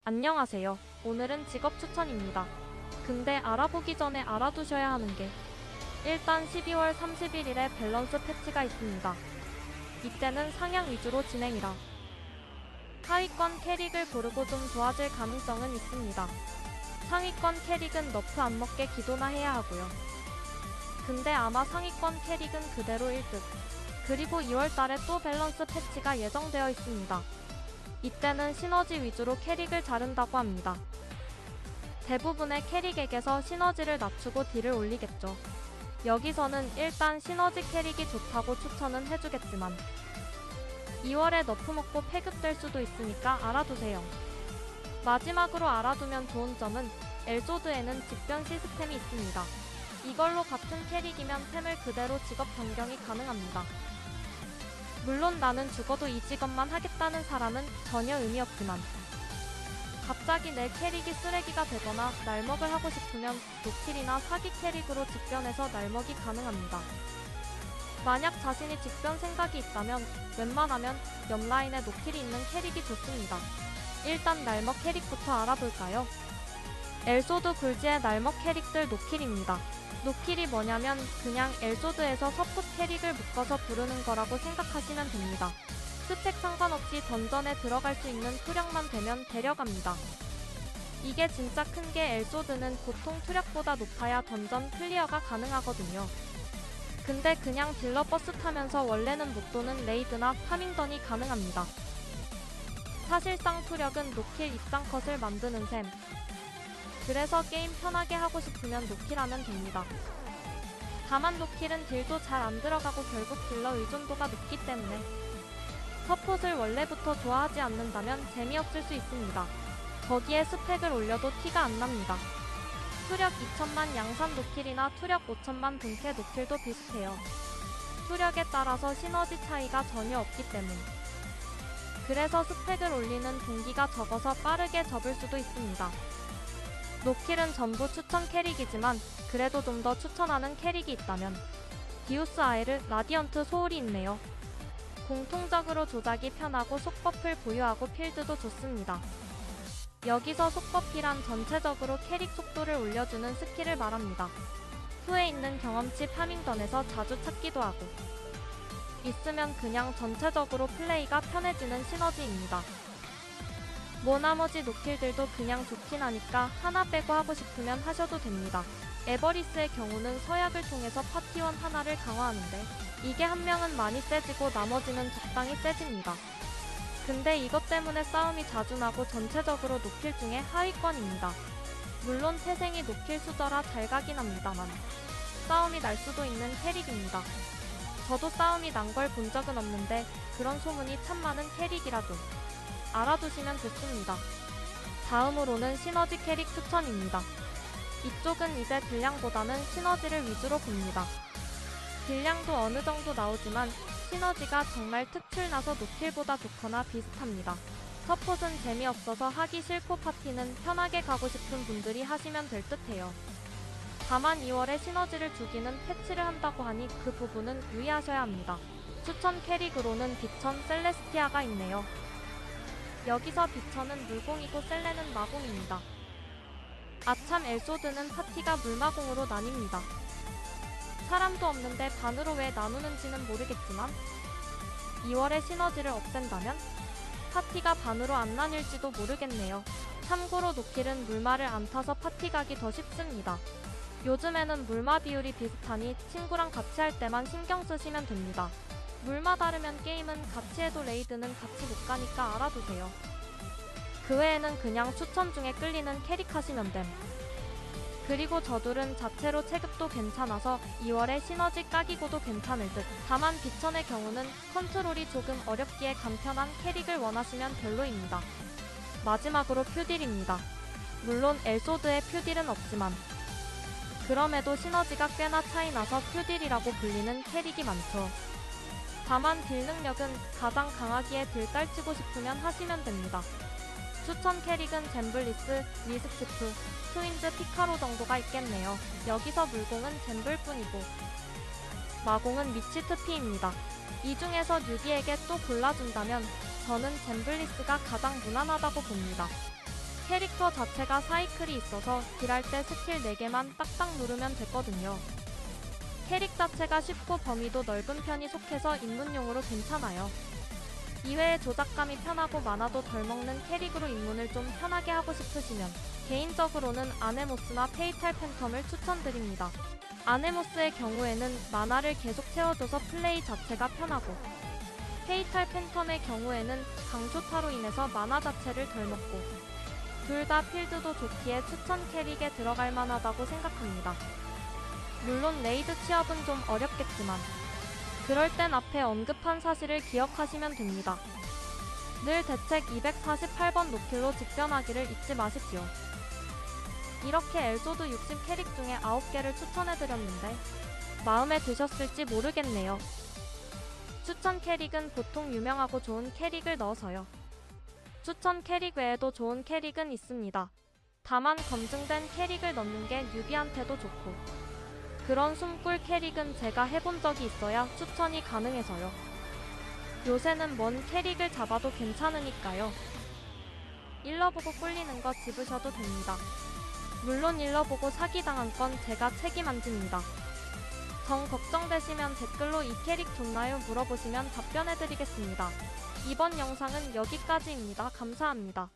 안녕하세요. 오늘은 직업 추천입니다. 근데 알아보기 전에 알아두셔야 하는 게 일단 12월 31일에 밸런스 패치가 있습니다. 이때는 상향 위주로 진행이라 하위권 캐릭을 고르고 좀 좋아질 가능성은 있습니다. 상위권 캐릭은 너프 안 먹게 기도나 해야 하고요. 근데 아마 상위권 캐릭은 그대로일 듯. 그리고 2월달에 또 밸런스 패치가 예정되어 있습니다. 이때는 시너지 위주로 캐릭을 자른다고 합니다. 대부분의 캐릭에게서 시너지를 낮추고 딜을 올리겠죠. 여기서는 일단 시너지 캐릭이 좋다고 추천은 해주겠지만 2월에 너프 먹고 폐급될 수도 있으니까 알아두세요. 마지막으로 알아두면 좋은 점은 엘소드에는 직변 시스템이 있습니다. 이걸로 같은 캐릭이면 템을 그대로 직업 변경이 가능합니다. 물론 나는 죽어도 이 직업만 하겠다는 사람은 전혀 의미 없지만 갑자기 내 캐릭이 쓰레기가 되거나 날먹을 하고 싶으면 노킬이나 사기 캐릭으로 직변해서 날먹이 가능합니다. 만약 자신이 직변 생각이 있다면 웬만하면 옆라인에 노킬이 있는 캐릭이 좋습니다. 일단 날먹 캐릭부터 알아볼까요? 엘소드 굴지의 날먹 캐릭들 노킬입니다. 노킬이 뭐냐면 그냥 엘소드에서 서폿 캐릭을 묶어서 부르는 거라고 생각하시면 됩니다. 스펙 상관없이 던전에 들어갈 수 있는 투력만 되면 데려갑니다. 이게 진짜 큰 게 엘소드는 보통 투력보다 높아야 던전 클리어가 가능하거든요. 근데 그냥 딜러 버스 타면서 원래는 못 도는 레이드나 파밍던이 가능합니다. 사실상 투력은 노킬 입장컷을 만드는 셈. 그래서 게임 편하게 하고 싶으면 노킬하면 됩니다. 다만 노킬은 딜도 잘 안 들어가고 결국 딜러 의존도가 높기 때문에 서폿을 원래부터 좋아하지 않는다면 재미없을 수 있습니다. 거기에 스펙을 올려도 티가 안 납니다. 투력 2000만 양산 노킬이나 투력 5000만 본캐 노킬도 비슷해요. 투력에 따라서 시너지 차이가 전혀 없기 때문. 그래서 스펙을 올리는 동기가 적어서 빠르게 접을 수도 있습니다. 노킬은 전부 추천 캐릭이지만 그래도 좀 더 추천하는 캐릭이 있다면 디우스 아에르, 라디언트 소울이 있네요. 공통적으로 조작이 편하고 속버프를 보유하고 필드도 좋습니다. 여기서 속버프란 전체적으로 캐릭 속도를 올려주는 스킬을 말합니다. 후에 있는 경험치 파밍던에서 자주 찾기도 하고 있으면 그냥 전체적으로 플레이가 편해지는 시너지입니다. 뭐 나머지 노킬들도 그냥 좋긴 하니까 하나 빼고 하고 싶으면 하셔도 됩니다. 에버리스의 경우는 서약을 통해서 파티원 하나를 강화하는데 이게 한 명은 많이 세지고 나머지는 적당히 세집니다. 근데 이것 때문에 싸움이 자주 나고 전체적으로 노킬 중에 하위권입니다. 물론 태생이 노킬 수저라 잘 가긴 합니다만 싸움이 날 수도 있는 캐릭입니다. 저도 싸움이 난 걸 본 적은 없는데 그런 소문이 참 많은 캐릭이라 좀 알아두시면 좋습니다. 다음으로는 시너지 캐릭 추천입니다. 이쪽은 이제 딜량보다는 시너지를 위주로 봅니다. 딜량도 어느 정도 나오지만 시너지가 정말 특출나서 노킬보다 좋거나 비슷합니다. 서폿은 재미없어서 하기 싫고 파티는 편하게 가고 싶은 분들이 하시면 될 듯해요. 다만 2월에 시너지를 죽이는 패치를 한다고 하니 그 부분은 유의하셔야 합니다. 추천 캐릭으로는 비천, 셀레스티아가 있네요. 여기서 비천은 물공이고 셀레는 마공입니다. 아참 엘소드는 파티가 물마공으로 나뉩니다. 사람도 없는데 반으로 왜 나누는지는 모르겠지만 2월에 시너지를 없앤다면 파티가 반으로 안 나뉠지도 모르겠네요. 참고로 노킬은 물마를 안 타서 파티 가기 더 쉽습니다. 요즘에는 물마 비율이 비슷하니 친구랑 같이 할 때만 신경 쓰시면 됩니다. 물마 다르면 게임은 같이 해도 레이드는 같이 못 가니까 알아두세요. 그 외에는 그냥 추천 중에 끌리는 캐릭 하시면 됨. 그리고 저둘은 자체로 체급도 괜찮아서 2월에 시너지 까기고도 괜찮을 듯. 다만 비천의 경우는 컨트롤이 조금 어렵기에 간편한 캐릭을 원하시면 별로입니다. 마지막으로 퓨딜입니다. 물론 엘소드에 퓨딜은 없지만 그럼에도 시너지가 꽤나 차이나서 퓨딜이라고 불리는 캐릭이 많죠. 다만 딜 능력은 가장 강하기에 딜 깔치고 싶으면 하시면 됩니다. 추천 캐릭은 젬블리스, 미스치프, 트윈즈 피카로 정도가 있겠네요. 여기서 물공은 젬블뿐이고 마공은 미치트피입니다. 이 중에서 뉴비에게 또 골라준다면 저는 젬블리스가 가장 무난하다고 봅니다. 캐릭터 자체가 사이클이 있어서 딜할 때 스킬 4개만 딱딱 누르면 됐거든요. 캐릭 자체가 쉽고 범위도 넓은 편이 속해서 입문용으로 괜찮아요. 이외에 조작감이 편하고 만화도 덜 먹는 캐릭으로 입문을 좀 편하게 하고 싶으시면 개인적으로는 아네모스나 페이탈 팬텀을 추천드립니다. 아네모스의 경우에는 만화를 계속 채워줘서 플레이 자체가 편하고, 페이탈 팬텀의 경우에는 강조타로 인해서 만화 자체를 덜 먹고, 둘 다 필드도 좋기에 추천 캐릭에 들어갈 만하다고 생각합니다. 물론 레이드 취업은 좀 어렵겠지만 그럴 땐 앞에 언급한 사실을 기억하시면 됩니다. 늘 대책 248번 노킬로 직변하기를 잊지 마십시오. 이렇게 엘소드 60 캐릭 중에 9개를 추천해드렸는데 마음에 드셨을지 모르겠네요. 추천 캐릭은 보통 유명하고 좋은 캐릭을 넣어서요. 추천 캐릭 외에도 좋은 캐릭은 있습니다. 다만 검증된 캐릭을 넣는 게 뉴비한테도 좋고, 그런 숨꿀 캐릭은 제가 해본 적이 있어야 추천이 가능해서요. 요새는 뭔 캐릭을 잡아도 괜찮으니까요. 일러보고 꿀리는 거 집으셔도 됩니다. 물론 일러보고 사기당한 건 제가 책임 안 집니다. 정 걱정되시면 댓글로 이 캐릭 좋나요? 물어보시면 답변해드리겠습니다. 이번 영상은 여기까지입니다. 감사합니다.